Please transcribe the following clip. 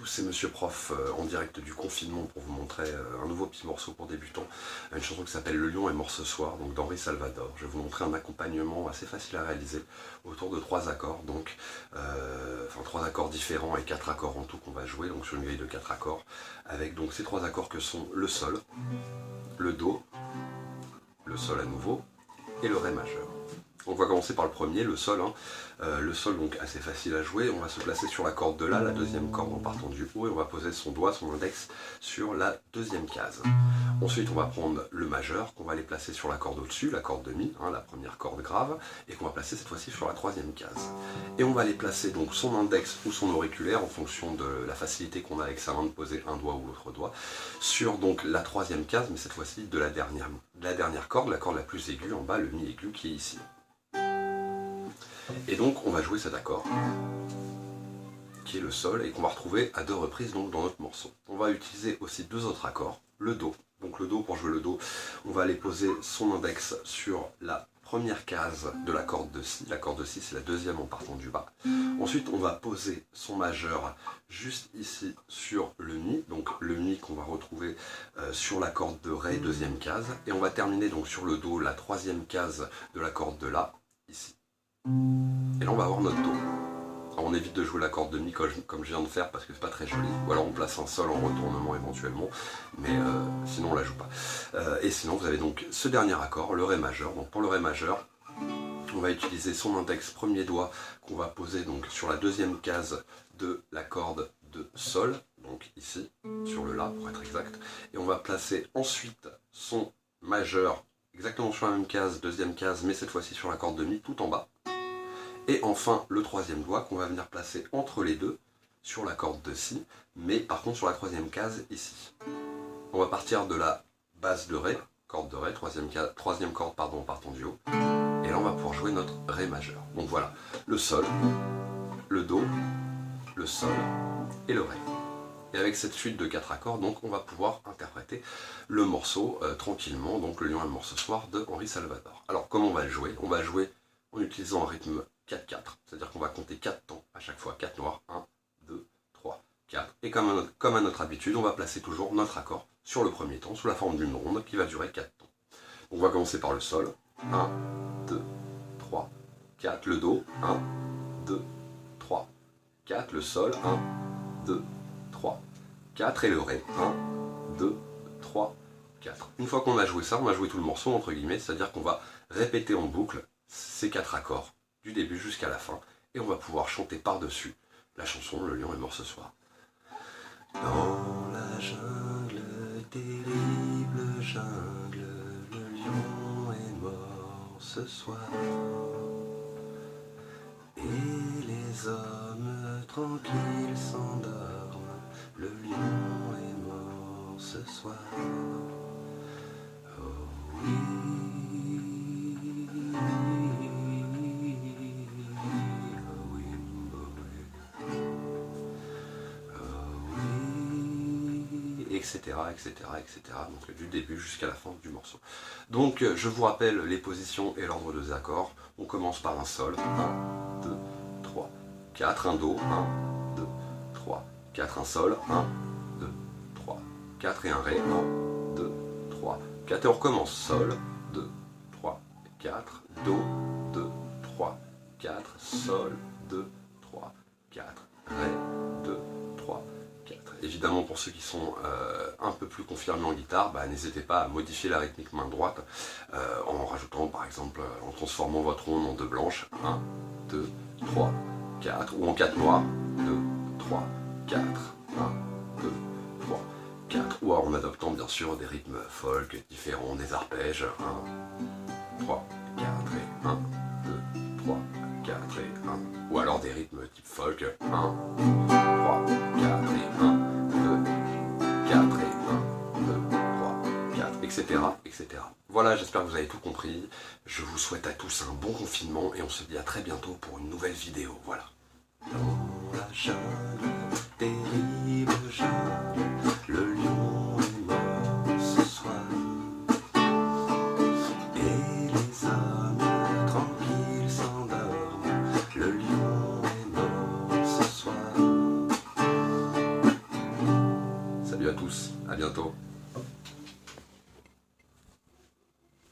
tous, c'est Monsieur Prof en direct du confinement pour vous montrer un nouveau petit morceau pour débutants, une chanson qui s'appelle Le Lion est mort ce soir, donc d'Henri Salvador. Je vais vous montrer un accompagnement assez facile à réaliser autour de 3 accords, donc enfin 3 accords différents et 4 accords en tout qu'on va jouer, donc sur une grille de 4 accords, avec donc ces 3 accords que sont le Sol, le Do, le Sol à nouveau et le Ré majeur. Donc on va commencer par le premier, le Sol. Le Sol, donc assez facile à jouer. On va se placer sur la corde de La, la deuxième corde en partant du haut, et on va poser son doigt, son index, sur la deuxième case. Ensuite, on va prendre le majeur, qu'on va aller placer sur la corde au-dessus, la corde de Mi, la première corde grave, et qu'on va placer cette fois-ci sur la troisième case. Et on va aller placer donc son index ou son auriculaire, en fonction de la facilité qu'on a avec sa main de poser un doigt ou l'autre doigt, sur donc la troisième case, mais cette fois-ci de la dernière corde, la corde la plus aiguë en bas, le Mi aigu qui est ici. Et donc on va jouer cet accord, qui est le Sol, et qu'on va retrouver à 2 reprises donc, dans notre morceau. On va utiliser aussi 2 autres accords, le Do. Donc le Do, pour jouer le Do, on va aller poser son index sur la première case de la corde de Si. La corde de Si, c'est la deuxième en partant du bas. Ensuite, on va poser son majeur juste ici sur le Mi, donc le Mi qu'on va retrouver sur la corde de Ré, deuxième case. Et on va terminer donc sur le Do, la troisième case de la corde de La, ici. Et là on va avoir notre Do. Alors on évite de jouer la corde de Mi comme je viens de faire parce que c'est pas très joli. Ou alors on place un Sol en retournement éventuellement, mais sinon on la joue pas. Et sinon vous avez donc ce dernier accord, le Ré majeur. Donc pour le Ré majeur, on va utiliser son index premier doigt qu'on va poser donc sur la deuxième case de la corde de Sol, donc ici, sur le La pour être exact. Et on va placer ensuite son majeur exactement sur la même case, deuxième case, mais cette fois-ci sur la corde de Mi tout en bas. Et enfin, le troisième doigt qu'on va venir placer entre les deux, sur la corde de Si, mais par contre sur la troisième case ici. On va partir de la base de Ré, corde de Ré, troisième corde pardon, en partant du haut, et là on va pouvoir jouer notre Ré majeur. Donc voilà, le Sol, le Do, le Sol et le Ré. Et avec cette suite de 4 accords, donc on va pouvoir interpréter le morceau tranquillement, donc Le Lion est mort ce soir de Henri Salvador. Alors comment on va le jouer? On va le jouer en utilisant un rythme 4-4, c'est-à-dire qu'on va compter 4 temps à chaque fois, 4 noirs, 1, 2, 3, 4. Et comme à notre habitude, on va placer toujours notre accord sur le premier temps, sous la forme d'une ronde qui va durer 4 temps. Donc on va commencer par le Sol, 1, 2, 3, 4, le Do, 1, 2, 3, 4, le Sol, 1, 2, 3, 4, et le Ré, 1, 2, 3, 4. Une fois qu'on a joué ça, on a joué tout le morceau, entre guillemets, c'est-à-dire qu'on va répéter en boucle ces 4 accords, du début jusqu'à la fin, et on va pouvoir chanter par-dessus la chanson Le Lion est mort ce soir. Dans la jungle, terrible jungle, le lion est mort ce soir. Et les hommes tranquilles s'endorment, le lion est mort ce soir. Oh oui. Etc, etc, etc. Donc du début jusqu'à la fin du morceau. Donc je vous rappelle les positions et l'ordre des accords. On commence par un Sol, 1, 2, 3, 4, un Do, 1, 2, 3, 4, un Sol, 1, 2, 3, 4 et un Ré, 1, 2, 3, 4 et on recommence, Sol, 2, 3, 4, Do, 2, 3, 4, Sol, 2, 3, 4, Ré, 2, 3, 4. Évidemment, pour ceux qui sont un peu plus confirmés en guitare, n'hésitez pas à modifier la rythmique main droite en rajoutant par exemple, en transformant votre ronde en 2 blanches, 1, 2, 3, 4, ou en 4 noirs, 2, 3, 4, 1, 2, 3, 4, ou en adoptant bien sûr des rythmes folk différents, des arpèges, 1, 3, 4 et 1, 2, 3, 4 et 1, ou alors des rythmes type folk, 1, 3, 4 et 1, 2, 4 et 1, 2, 3, 4, etc. etc. Voilà, j'espère que vous avez tout compris. Je vous souhaite à tous un bon confinement et on se dit à très bientôt pour une nouvelle vidéo. Voilà. Dans la jungle, terrible jungle, le lion est mort ce soir. Et les hommes tranquilles s'endorment, le lion est mort ce soir. tous, à bientôt.